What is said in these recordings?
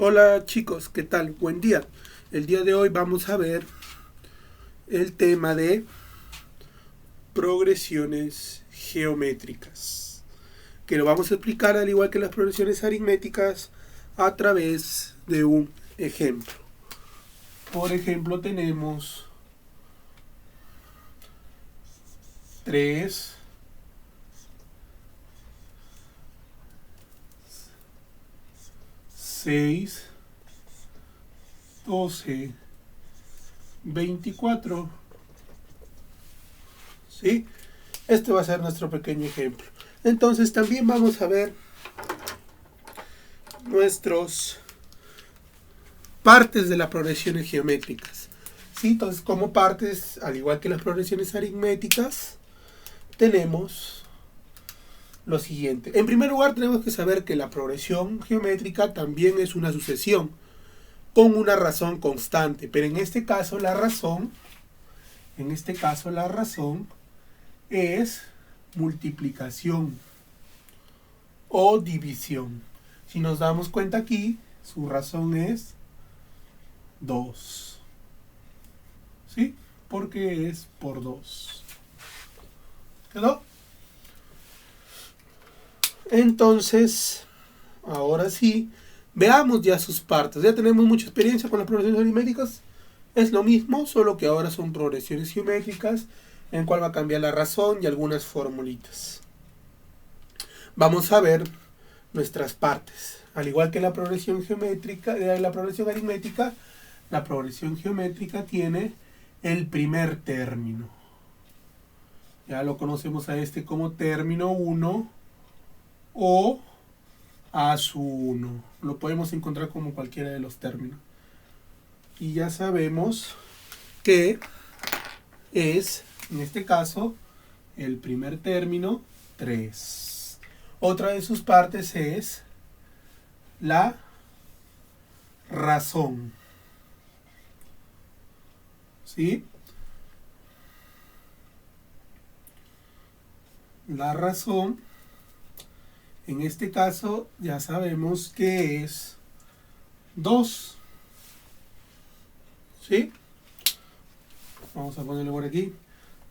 Hola chicos, ¿qué tal? Buen día. El día de hoy vamos a ver el tema de progresiones geométricas, que lo vamos a explicar al igual que las progresiones aritméticas a través de un ejemplo. Por ejemplo, tenemos 3, 6, 12, 24. ¿Sí? Este va a ser nuestro pequeño ejemplo. Entonces también vamos a ver nuestros partes de las progresiones geométricas. ¿Sí? Entonces, como partes, al igual que las progresiones aritméticas, tenemos lo siguiente. En primer lugar, tenemos que saber que la progresión geométrica también es una sucesión con una razón constante, pero en este caso la razón es multiplicación o división. Si nos damos cuenta aquí, su razón es 2. ¿Sí? Porque es por 2. ¿Quedó? Entonces, ahora sí, veamos ya sus partes. Ya tenemos mucha experiencia con las progresiones aritméticas. Es lo mismo, solo que ahora son progresiones geométricas, en el cual va a cambiar la razón y algunas formulitas. Vamos a ver nuestras partes. Al igual que la progresión geométrica, la progresión aritmética, la progresión geométrica tiene el primer término. Ya lo conocemos a este como término 1 o a su 1. Lo podemos encontrar como cualquiera de los términos. Y ya sabemos que es, en este caso, el primer término 3. Otra de sus partes es la razón. ¿Sí? La razón, en este caso, ya sabemos que es 2. ¿Sí? Vamos a ponerlo por aquí.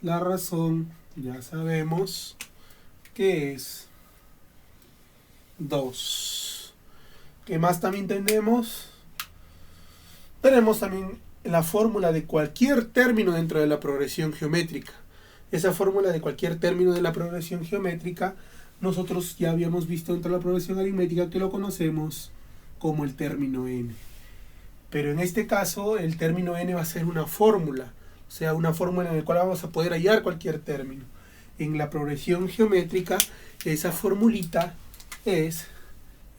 La razón, ya sabemos que es 2. ¿Qué más también tenemos? Tenemos también la fórmula de cualquier término dentro de la progresión geométrica. Esa fórmula de cualquier término de la progresión geométrica, nosotros ya habíamos visto dentro de la progresión aritmética que lo conocemos como el término n. Pero en este caso, el término n va a ser una fórmula, o sea, una fórmula en la cual vamos a poder hallar cualquier término. En la progresión geométrica, esa formulita es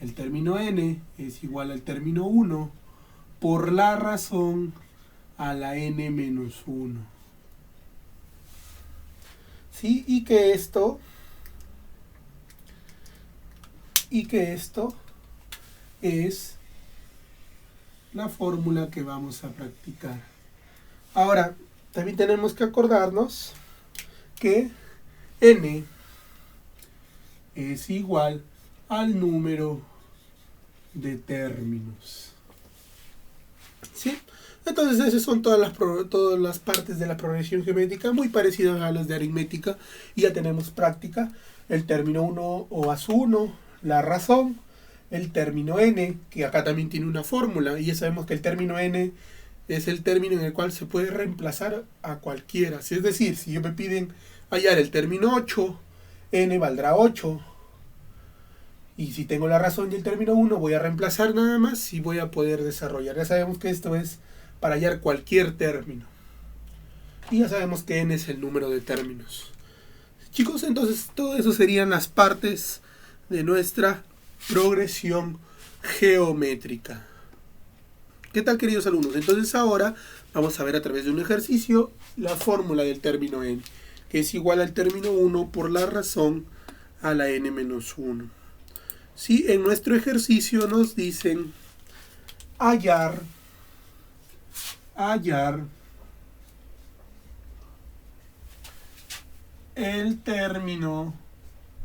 el término n es igual al término 1 por la razón a la n menos 1. ¿Sí? Y que esto es la fórmula que vamos a practicar. Ahora, también tenemos que acordarnos que n es igual al número de términos. ¿Sí? Entonces esas son todas las partes de la progresión geométrica, muy parecidas a las de aritmética, y ya tenemos práctica. El término 1 o a su 1, la razón, el término n, que acá también tiene una fórmula, y ya sabemos que el término n es el término en el cual se puede reemplazar a cualquiera. Es decir, si me piden hallar el término 8, n valdrá 8. Y si tengo la razón y el término 1, voy a reemplazar nada más y voy a poder desarrollar. Ya sabemos que esto es para hallar cualquier término. Y ya sabemos que n es el número de términos. Chicos, entonces todo eso serían las partes de nuestra progresión geométrica. ¿Qué tal, queridos alumnos? Entonces ahora vamos a ver a través de un ejercicio la fórmula del término n, que es igual al término 1 por la razón a la n menos 1. ¿Sí? En nuestro ejercicio nos dicen hallar el término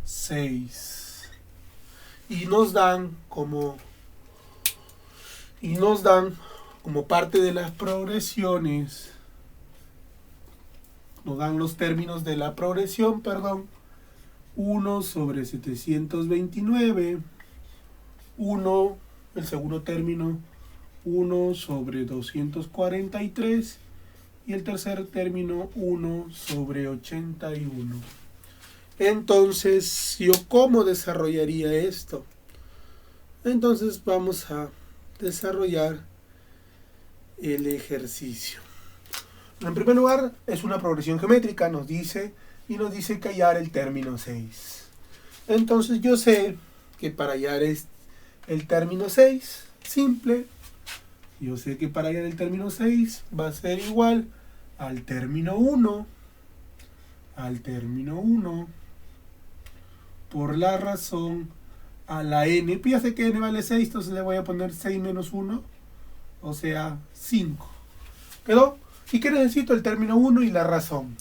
6. Y nos dan como Y nos dan, como parte de las progresiones, nos dan los términos de la progresión, 1 sobre 729, 1, el segundo término, 1 sobre 243, y el tercer término, 1 sobre 81. Entonces, ¿yo cómo desarrollaría esto? Entonces vamos a desarrollar el ejercicio. En primer lugar, es una progresión geométrica, nos dice que hallar el término 6. Entonces yo sé que para hallar el término 6, simple, yo sé que para hallar el término 6 va a ser igual al término 1, por la razón a la n. Pues ya sé que n vale 6, entonces le voy a poner 6 menos 1, o sea, 5. ¿Quedó? ¿Y qué necesito? El término 1 y la razón.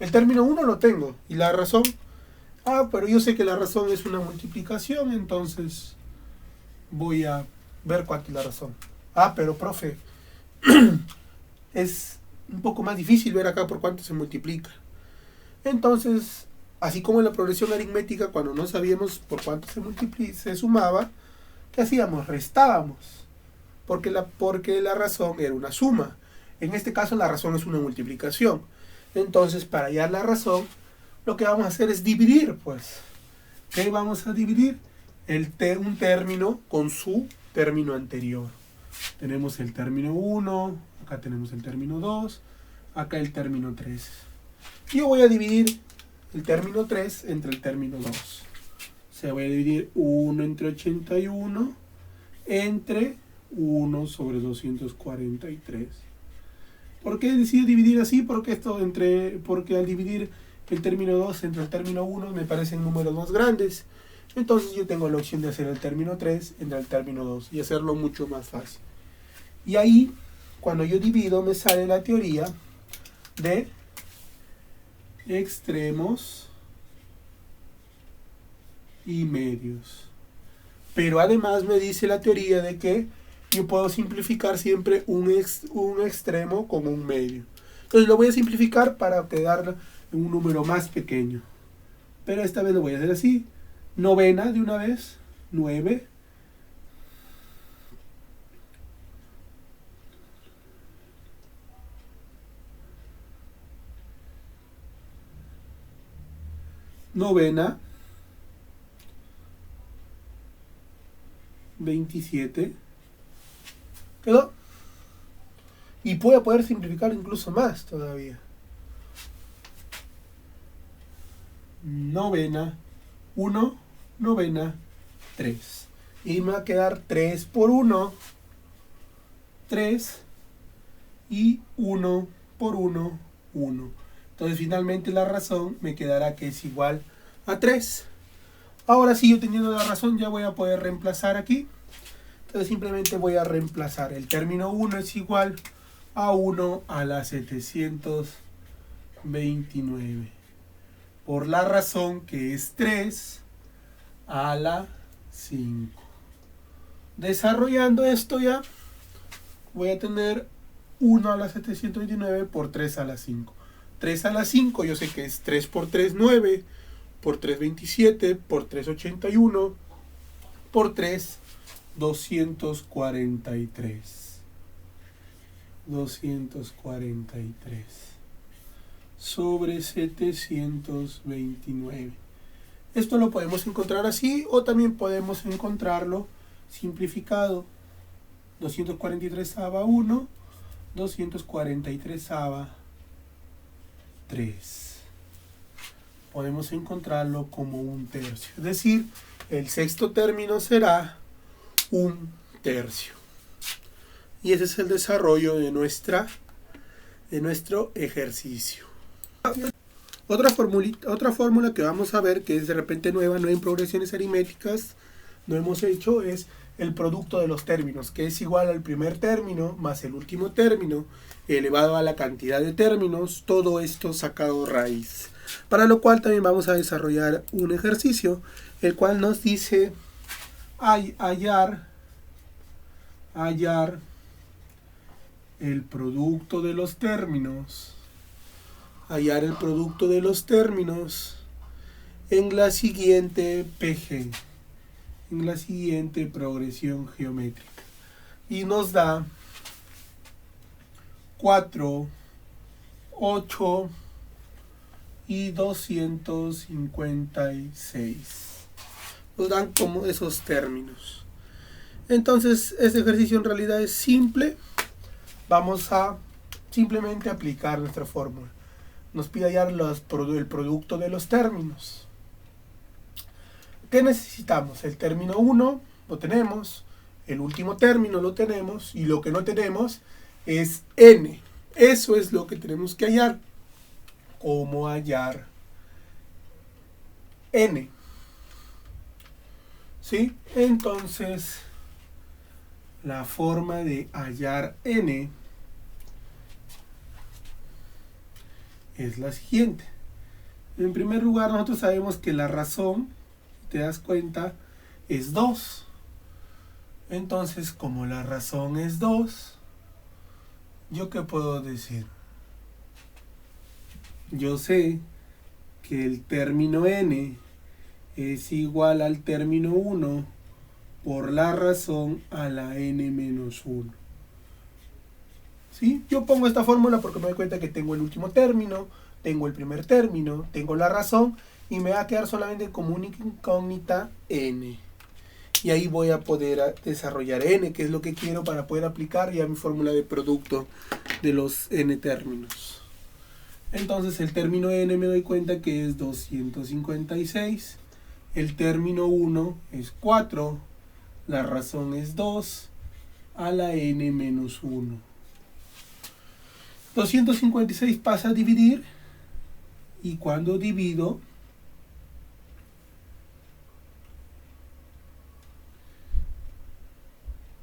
El término 1 lo tengo. ¿Y la razón? Pero yo sé que la razón es una multiplicación, entonces voy a ver cuánto es la razón. Pero profe, es un poco más difícil ver acá por cuánto se multiplica. Entonces, así como en la progresión aritmética, cuando no sabíamos por cuánto se sumaba, ¿qué hacíamos? Restábamos. Porque la razón era una suma. En este caso la razón es una multiplicación. Entonces, para hallar la razón, lo que vamos a hacer es dividir, pues. ¿Qué vamos a dividir? Un término con su término anterior. Tenemos el término 1, acá tenemos el término 2, acá el término 3. Yo voy a dividir el término 3 entre el término 2. O sea, voy a dividir 1 entre 81 entre 1 sobre 243. ¿Por qué decido dividir así? Porque al dividir el término 2 entre el término 1 me parecen números más grandes. Entonces yo tengo la opción de hacer el término 3 entre el término 2 y hacerlo mucho más fácil. Y ahí, cuando yo divido, me sale la teoría de extremos y medios. Pero además me dice la teoría de que yo puedo simplificar siempre un extremo como un medio. Entonces lo voy a simplificar para obtener un número más pequeño. Pero esta vez lo voy a hacer así. Novena de una vez. 9. Novena. 27. ¿Quedó? Y puedo poder simplificar incluso más todavía. Novena, 1, novena, 3. Y me va a quedar 3 por 1, 3. Y 1 por 1, 1. Entonces finalmente la razón me quedará que es igual a 3. Ahora sí, yo teniendo la razón ya voy a poder reemplazar aquí. Entonces simplemente voy a reemplazar. El término 1 es igual a 1 a la 729. Por la razón que es 3 a la 5. Desarrollando esto ya, voy a tener 1 a la 729 por 3 a la 5. 3 a la 5 yo sé que es 3 por 3, 9. Por 3, 27. Por 3, 81. Por 3, 243. 243 sobre 729. Esto lo podemos encontrar así o también podemos encontrarlo simplificado. 243 aba 1, 243 aba 3. Podemos encontrarlo como un tercio. Es decir, el sexto término será un tercio. Y ese es el desarrollo de nuestro ejercicio. Otra fórmula que vamos a ver, que es de repente nueva, no en progresiones aritméticas, no hemos hecho, es el producto de los términos, que es igual al primer término más el último término, elevado a la cantidad de términos, todo esto sacado raíz. Para lo cual también vamos a desarrollar un ejercicio, el cual nos dice hallar hallar el producto de los términos, en la siguiente PG, en la siguiente progresión geométrica. Y nos da 4, 8 y 256. Nos dan como esos términos. Entonces, este ejercicio en realidad es simple. Vamos a simplemente aplicar nuestra fórmula. Nos pide hallar el producto de los términos. ¿Qué necesitamos? El término 1 lo tenemos, el último término lo tenemos, y lo que no tenemos es n. Eso es lo que tenemos que hallar. ¿Cómo hallar n? ¿Sí? Entonces, la forma de hallar n es la siguiente. En primer lugar, nosotros sabemos que la razón, te das cuenta, es 2. Entonces, como la razón es 2, ¿yo qué puedo decir? Yo sé que el término n es igual al término 1 por la razón a la n menos 1. ¿Sí? Yo pongo esta fórmula porque me doy cuenta que tengo el último término, tengo el primer término, tengo la razón, y me va a quedar solamente como única incógnita n. Y ahí voy a poder desarrollar n, que es lo que quiero para poder aplicar ya mi fórmula de producto de los n términos. Entonces el término n me doy cuenta que es 256. El término 1 es 4. La razón es 2 a la n menos 1. 256 pasa a dividir, y cuando divido,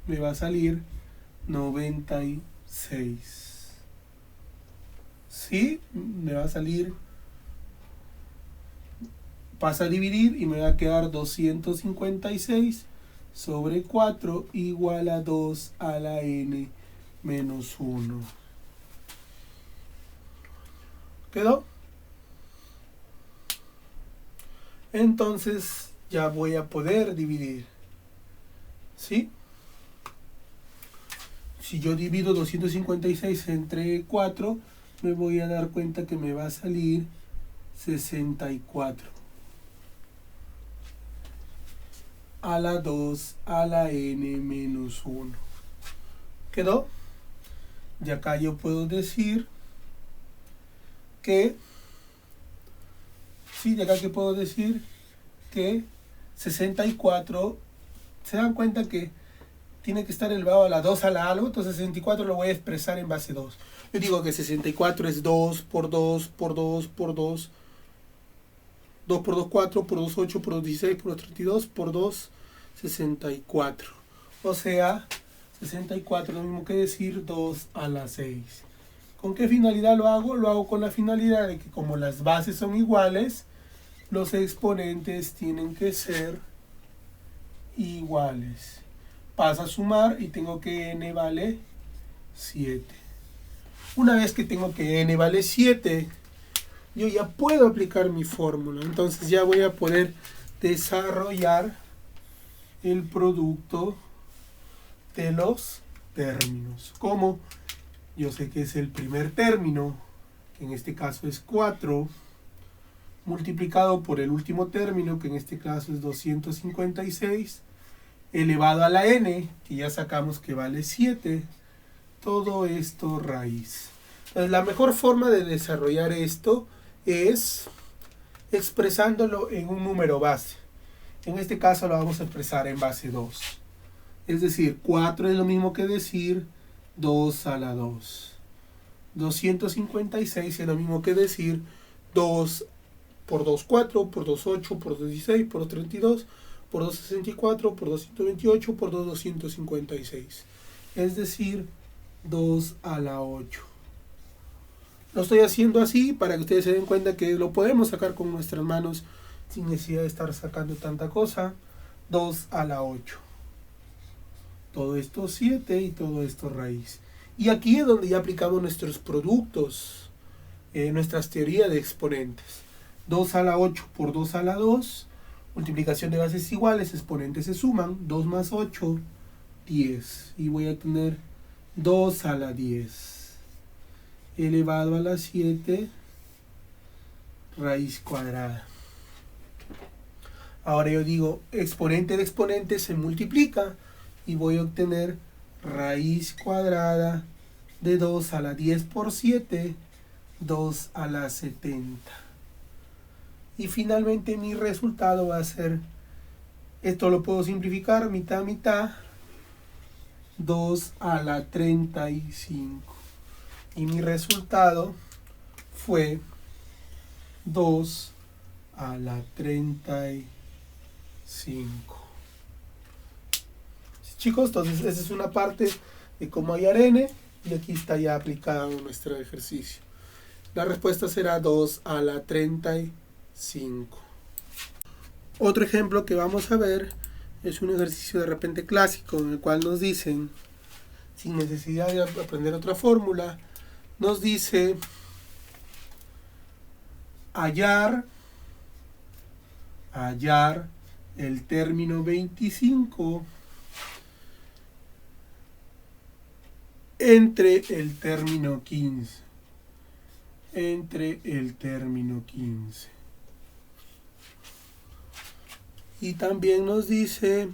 me va a salir 96. ¿Sí? Me va a salir, pasa a dividir y me va a quedar 256 sobre 4 igual a 2 a la n menos 1. ¿Quedó? Entonces ya voy a poder dividir. ¿Sí? Si yo divido 256 entre 4, me voy a dar cuenta que me va a salir 64 a la 2 a la n menos 1. ¿Quedó? Y acá yo puedo decir que, sí, de acá que puedo decir que 64, se dan cuenta que tiene que estar elevado a la 2 a la algo, entonces 64 lo voy a expresar en base 2. Yo digo que 64 es 2 por 2 por 2 por 2, 2 por 2, 4, por 2, 8, por 2, 16, por 2, 32, por 2, 64. O sea, 64 es lo mismo que decir 2 a la 6. ¿Con qué finalidad lo hago? Lo hago con la finalidad de que como las bases son iguales, los exponentes tienen que ser iguales. Pasa a sumar y tengo que n vale 7. Una vez que tengo que n vale 7, yo ya puedo aplicar mi fórmula. Entonces ya voy a poder desarrollar el producto de los términos. ¿Cómo? Yo sé que es el primer término, que en este caso es 4, multiplicado por el último término, que en este caso es 256, elevado a la n, que ya sacamos que vale 7, todo esto raíz. Entonces, la mejor forma de desarrollar esto es expresándolo en un número base. En este caso lo vamos a expresar en base 2. Es decir, 4 es lo mismo que decir 2 a la 2. 256 es lo mismo que decir 2 por 2, 4, por 2, 8, por 2, 16, por 2, 32, por 2, 64, por 2, 128, por 2, 256. Es decir, 2 a la 8. Lo estoy haciendo así para que ustedes se den cuenta que lo podemos sacar con nuestras manos sin necesidad de estar sacando tanta cosa. 2 a la 8. todo esto 7 y todo esto raíz. Y aquí es donde ya aplicamos nuestros productos, nuestras teorías de exponentes. 2 a la 8 por 2 a la 2, multiplicación de bases iguales, exponentes se suman, 2 más 8, 10. Y voy a tener 2 a la 10 elevado a la 7 raíz cuadrada. Ahora yo digo, exponente de exponente se multiplica y voy a obtener raíz cuadrada de 2 a la 10 por 7, 2 a la 70. Y finalmente mi resultado va a ser, esto lo puedo simplificar, mitad a mitad, 2 a la 35. Y mi resultado fue 2 a la 35. Chicos, entonces esa es una parte de cómo hallar n, y aquí está ya aplicado nuestro ejercicio. La respuesta será 2 a la 35. Otro ejemplo que vamos a ver es un ejercicio de repente clásico en el cual nos dicen, sin necesidad de aprender otra fórmula, nos dice hallar el término 25 entre el término 15. Y también nos dice,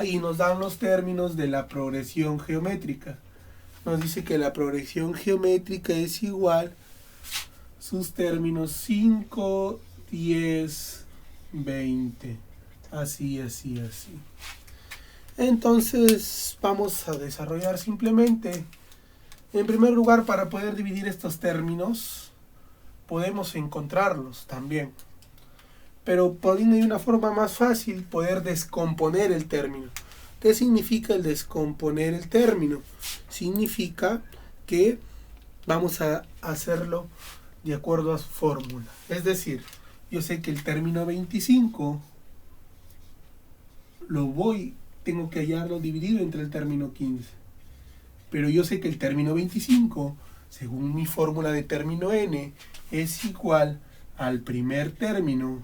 y nos dan los términos de la progresión geométrica. Nos dice que la progresión geométrica es igual sus términos 5, 10, 20. Así. Entonces vamos a desarrollar simplemente. En primer lugar, para poder dividir estos términos, podemos encontrarlos también. Pero hay una forma más fácil, poder descomponer el término. ¿Qué significa el descomponer el término? Significa que vamos a hacerlo de acuerdo a su fórmula. Es decir, yo sé que el término 25 tengo que hallarlo dividido entre el término 15. Pero yo sé que el término 25, según mi fórmula de término n, es igual al primer término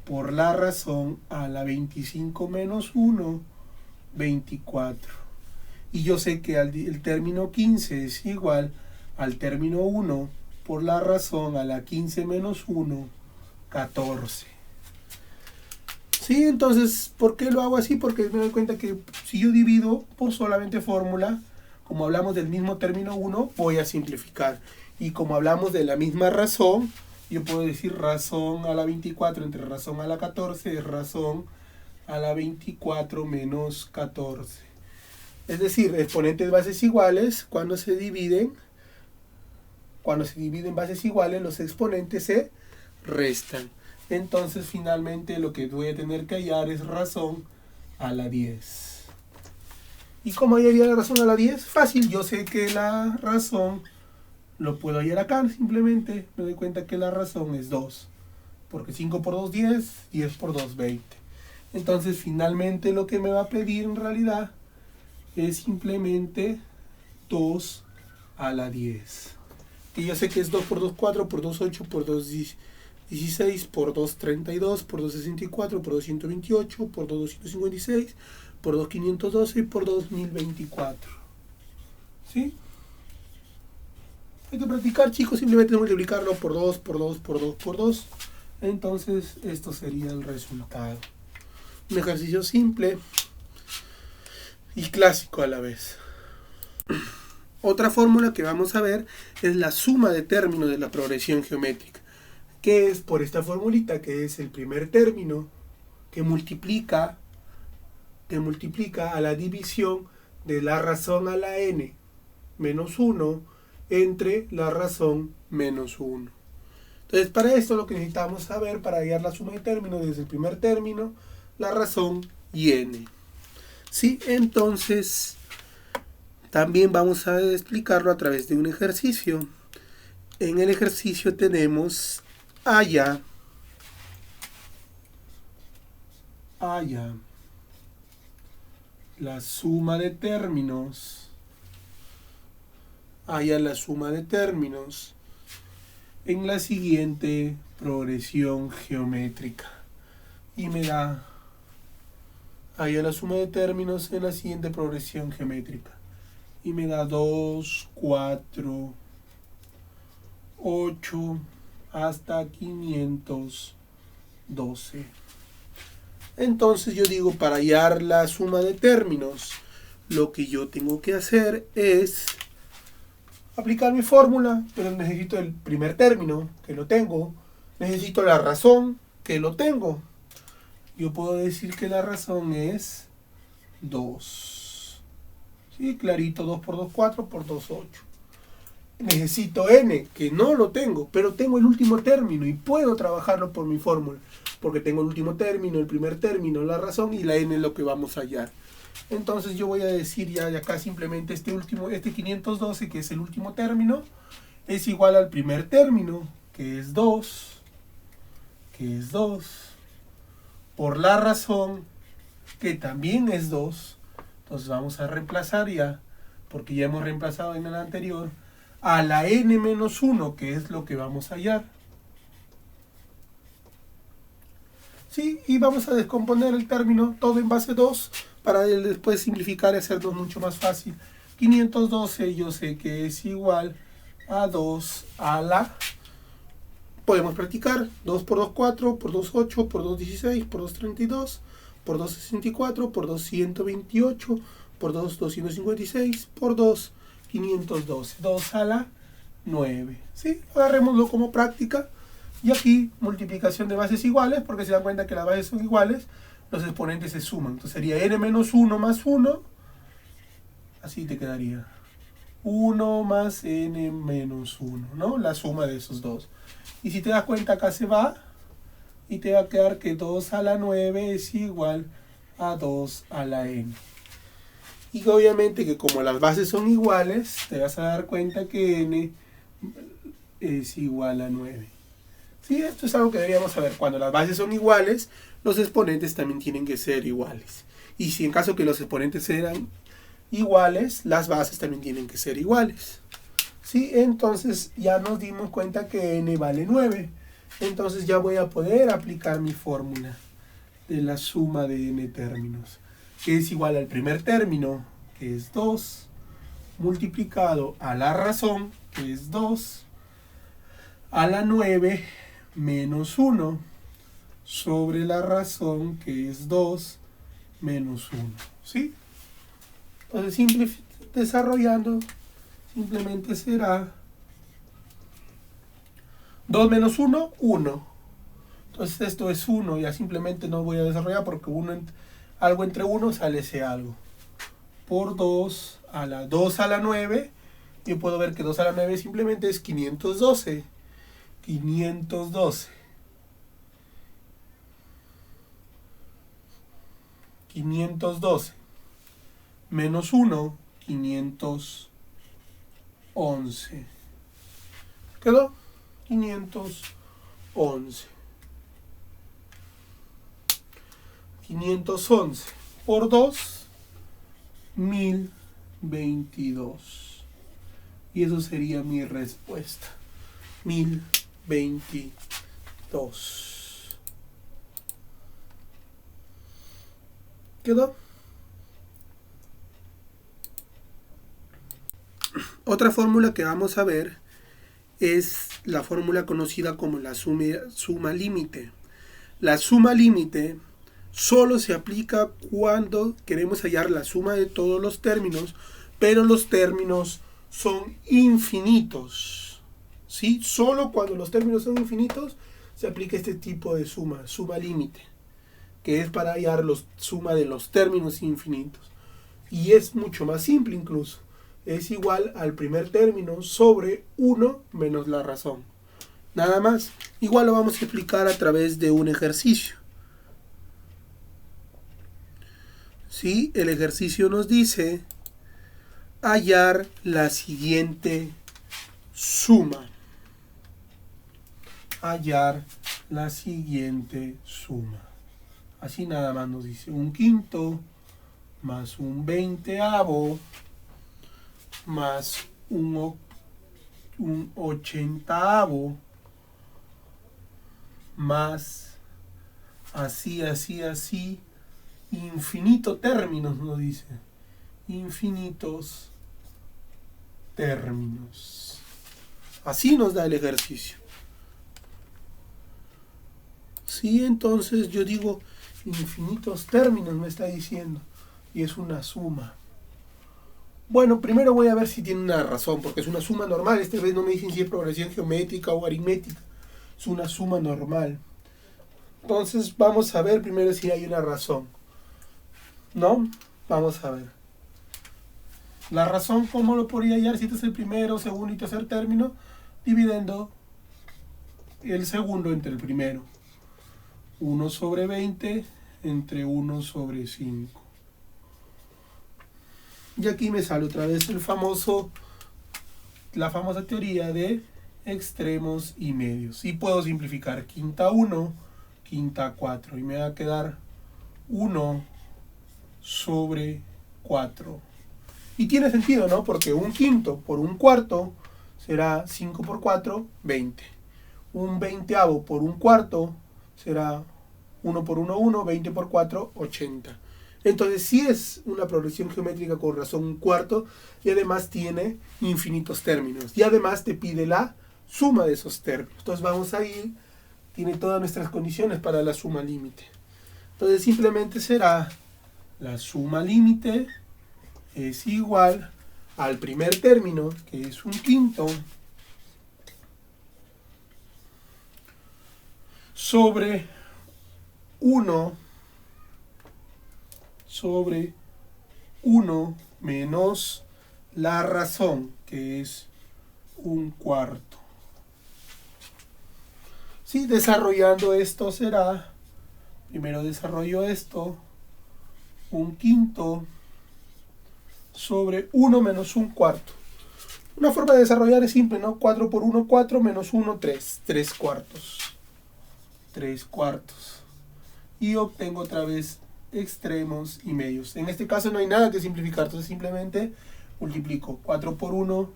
por la razón a la 25 menos 1, 24. Y yo sé que el término 15 es igual al término 1 por la razón a la 15 menos 1, 14. Sí, entonces, ¿por qué lo hago así? Porque me doy cuenta que si yo divido por solamente fórmula, como hablamos del mismo término 1, voy a simplificar. Y como hablamos de la misma razón, yo puedo decir razón a la 24 entre razón a la 14 es razón a la 24 menos 14. Es decir, exponentes de bases iguales, cuando se dividen bases iguales, los exponentes se restan. Entonces, finalmente, lo que voy a tener que hallar es razón a la 10. ¿Y cómo hallaría la razón a la 10? Fácil, yo sé que la razón lo puedo hallar acá, simplemente me doy cuenta que la razón es 2. Porque 5 por 2, 10, 10 por 2, 20. Entonces, finalmente, lo que me va a pedir en realidad es simplemente 2 a la 10. Que yo sé que es 2 por 2, 4, por 2, 8, por 2, 16, por 2, 32, por 2, 64, por 2, 128, por 2, 256, por 2, 512 y por 2, 1024. ¿Sí? Hay que practicar, chicos, simplemente multiplicarlo por 2, por 2, por 2, por 2. Entonces, esto sería el resultado. Un ejercicio simple y clásico a la vez. Otra fórmula que vamos a ver es la suma de términos de la progresión geométrica, que es por esta formulita, que es el primer término que multiplica a la división de la razón a la n menos 1 entre la razón menos 1. Entonces, para esto lo que necesitamos saber para hallar la suma de términos es el primer término, la razón y n. ¿Sí? Entonces, también vamos a explicarlo a través de un ejercicio. En el ejercicio tenemos hallar haya la suma de términos, en la siguiente progresión geométrica. Y me da, haya la suma de términos en la siguiente progresión geométrica. Y me da 2, 4, 8, hasta 512. Entonces yo digo, para hallar la suma de términos, lo que yo tengo que hacer es aplicar mi fórmula, pero necesito el primer término, que lo tengo. Necesito la razón, que lo tengo. Yo puedo decir que la razón es 2. ¿Sí? Clarito, 2 por 2, 4, por 2, 8. Necesito n, que no lo tengo, pero tengo el último término y puedo trabajarlo por mi fórmula, porque tengo el último término, el primer término, la razón, y la n es lo que vamos a hallar. Entonces yo voy a decir ya de acá simplemente este 512, que es el último término, es igual al primer término, que es 2, por la razón, que también es 2. Entonces vamos a reemplazar ya, porque ya hemos reemplazado en el anterior, a la n menos 1, que es lo que vamos a hallar. ¿Sí? Y vamos a descomponer el término todo en base 2 para después simplificar y hacerlo mucho más fácil. 512 yo sé que es igual a 2 a la... Podemos practicar 2 por 2, 4, por 2, 8, por 2, 16, por 2, 32, por 2, 64, por 2, 128, por 2, 256, por 2, 512. 2 a la 9. ¿Sí? Agarrémoslo como práctica. Y aquí multiplicación de bases iguales, porque se dan cuenta que las bases son iguales, los exponentes se suman. Entonces sería n menos 1 más 1, así te quedaría 1 más n menos 1, ¿no? La suma de esos dos. Y si te das cuenta, acá se va y te va a quedar que 2 a la 9 es igual a 2 a la n. Y obviamente que como las bases son iguales, te vas a dar cuenta que n es igual a 9. ¿Sí? Esto es algo que deberíamos saber. Cuando las bases son iguales, los exponentes también tienen que ser iguales. Y si en caso que los exponentes sean iguales, las bases también tienen que ser iguales. ¿Sí? Entonces ya nos dimos cuenta que n vale 9. Entonces ya voy a poder aplicar mi fórmula de la suma de n términos, que es igual al primer término, que es 2, multiplicado a la razón, que es 2, a la 9 menos 1, sobre la razón, que es 2 menos 1. ¿Sí? Entonces, desarrollando, simplemente será 2 menos 1, 1. Entonces esto es 1, ya simplemente no voy a desarrollar porque algo entre 1 sale ese algo. Por 2 a la 9, yo puedo ver que 2 a la 9 simplemente es 512. 512 menos 1, 511. ¿Quedó? 511. 511 por 2, 1022. Y eso sería mi respuesta. 1022. ¿Quedó? Otra fórmula que vamos a ver es la fórmula conocida como la suma límite. La suma límite solo se aplica cuando queremos hallar la suma de todos los términos, pero los términos son infinitos. ¿Sí? Solo cuando los términos son infinitos se aplica este tipo de suma límite, que es para hallar la suma de los términos infinitos. Y es mucho más simple incluso. Es igual al primer término sobre 1 menos la razón. Nada más. Igual lo vamos a explicar a través de un ejercicio. ¿Sí? El ejercicio nos dice hallar la siguiente suma. Hallar la siguiente suma. Así nada más nos dice un quinto más un veinteavo más un ochentaavo más así, infinito términos nos dice. Infinitos términos. Así nos da el ejercicio. Sí, entonces yo digo infinitos términos me está diciendo. Y es una suma. Bueno, primero voy a ver si tiene una razón, porque es una suma normal. Esta vez no me dicen si es progresión geométrica o aritmética. Es una suma normal. Entonces vamos a ver primero si hay una razón. ¿No? Vamos a ver. La razón, ¿cómo lo podría hallar si este es el primero, segundo y tercer término? Dividiendo el segundo entre el primero. 1 sobre 20 entre 1 sobre 5. Y aquí me sale otra vez la famosa teoría de extremos y medios. Y puedo simplificar quinta 1, quinta 4. Y me va a quedar 1 sobre 4. Y tiene sentido, ¿no? Porque un quinto por un cuarto será 5 por 4, 20. Un veinteavo por un cuarto será 1 por 1, 1, 20 por 4, 80. Entonces sí es una progresión geométrica con razón un cuarto y además tiene infinitos términos. Y además te pide la suma de esos términos. Entonces vamos a ir, tiene todas nuestras condiciones para la suma límite. Entonces simplemente será la suma límite es igual al primer término, que es un quinto, sobre 1 sobre 1 menos la razón, que es un cuarto. Sí, desarrollando esto será, primero desarrollo esto, un quinto sobre 1 menos un cuarto. Una forma de desarrollar es simple, ¿no? 4 por 1, 4, menos 1, 3. 3 cuartos. 3 cuartos. Y obtengo otra vez extremos y medios. En este caso no hay nada que simplificar, entonces simplemente multiplico 4 por 1,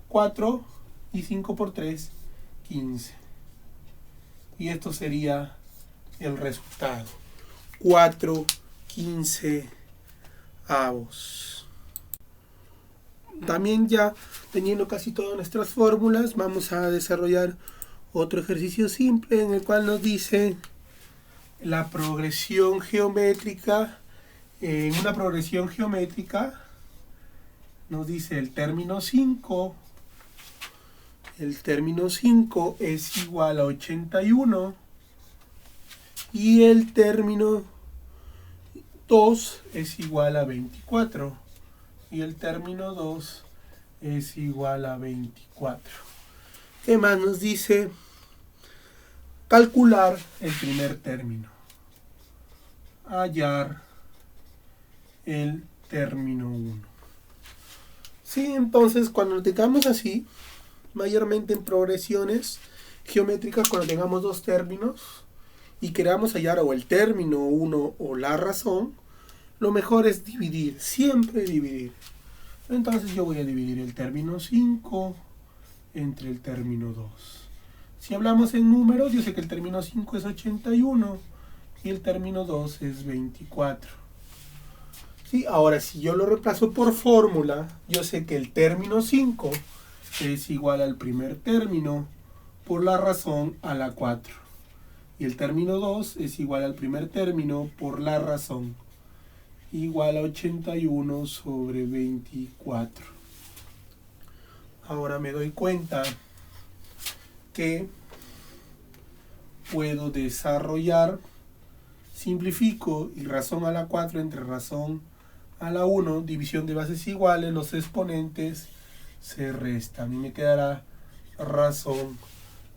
4, y 5 por 3, 15. Y esto sería el resultado. 4, 15 avos. También ya teniendo casi todas nuestras fórmulas, vamos a desarrollar otro ejercicio simple en el cual nos dice la progresión geométrica. En una progresión geométrica nos dice el término 5. El término 5 es igual a 81 y el término 2 es igual a 24 y el término 2 es igual a 24. ¿Qué más nos dice? Calcular el primer término. Hallar el término 1. Sí, entonces cuando lo tengamos así, mayormente en progresiones geométricas, cuando tengamos dos términos y queramos hallar o el término 1 o la razón, lo mejor es dividir, siempre dividir. Entonces yo voy a dividir el término 5 entre el término 2. Si hablamos en números, yo sé que el término 5 es 81 y el término 2 es 24. ¿Sí? Ahora, si yo lo reemplazo por fórmula, yo sé que el término 5 es igual al primer término por la razón a la 4. Y el término 2 es igual al primer término por la razón igual a 81 sobre 24. Ahora me doy cuenta que puedo desarrollar, simplifico y razón a la 4 entre razón a la 1, división de bases iguales, los exponentes se restan y me quedará razón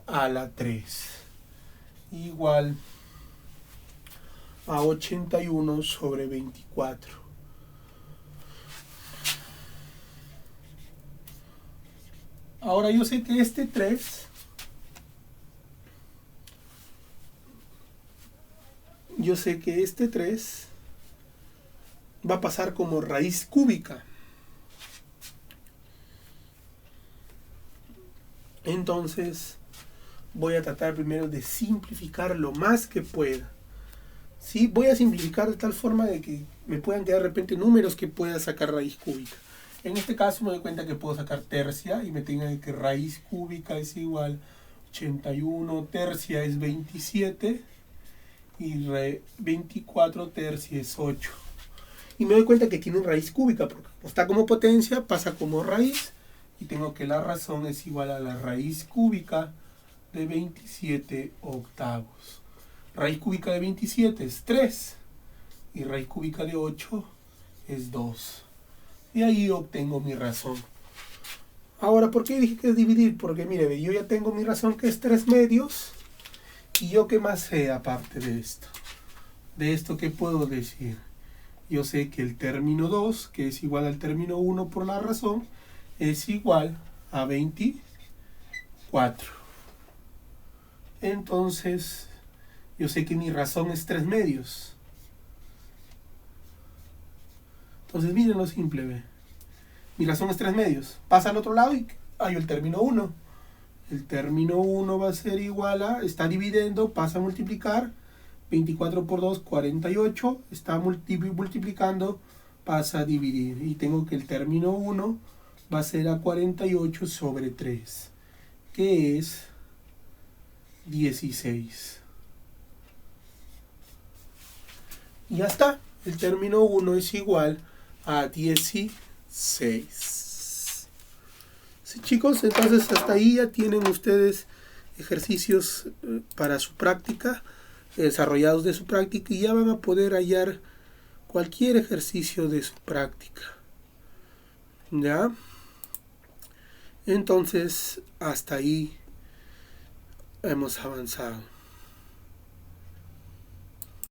a la 3 igual a 81 sobre 24. Ahora yo sé que este 3 yo sé que este 3 va a pasar como raíz cúbica. Entonces voy a tratar primero de simplificar lo más que pueda. ¿Sí? Voy a simplificar de tal forma de que me puedan quedar de repente números que pueda sacar raíz cúbica. En este caso me doy cuenta que puedo sacar tercia y me tenga que raíz cúbica es igual 81, tercia es 27 y 24 tercia es 8. Y me doy cuenta que tiene raíz cúbica porque está como potencia, pasa como raíz y tengo que la razón es igual a la raíz cúbica de 27 octavos. Raíz cúbica de 27 es 3 y raíz cúbica de 8 es 2. Y ahí obtengo mi razón. Ahora, ¿por qué dije que es dividir? Porque mire, yo ya tengo mi razón que es 3 medios. ¿Y yo qué más sé aparte de esto? De esto, ¿qué puedo decir? Yo sé que el término 2, que es igual al término 1 por la razón, es igual a 24. Entonces, yo sé que mi razón es 3 medios. Entonces, miren lo simple, ¿ve? Mi razón es 3 medios. Pasa al otro lado y hay el término 1. El término 1 va a ser igual a, está dividiendo, pasa a multiplicar. 24 por 2, 48. Está multiplicando, pasa a dividir. Y tengo que el término 1 va a ser a 48 sobre 3, que es 16. Y ya está. El término 1 es igual a 16. Sí, chicos, entonces hasta ahí ya tienen ustedes ejercicios para su práctica, desarrollados de su práctica, y ya van a poder hallar cualquier ejercicio de su práctica. ¿Ya? Entonces, hasta ahí hemos avanzado.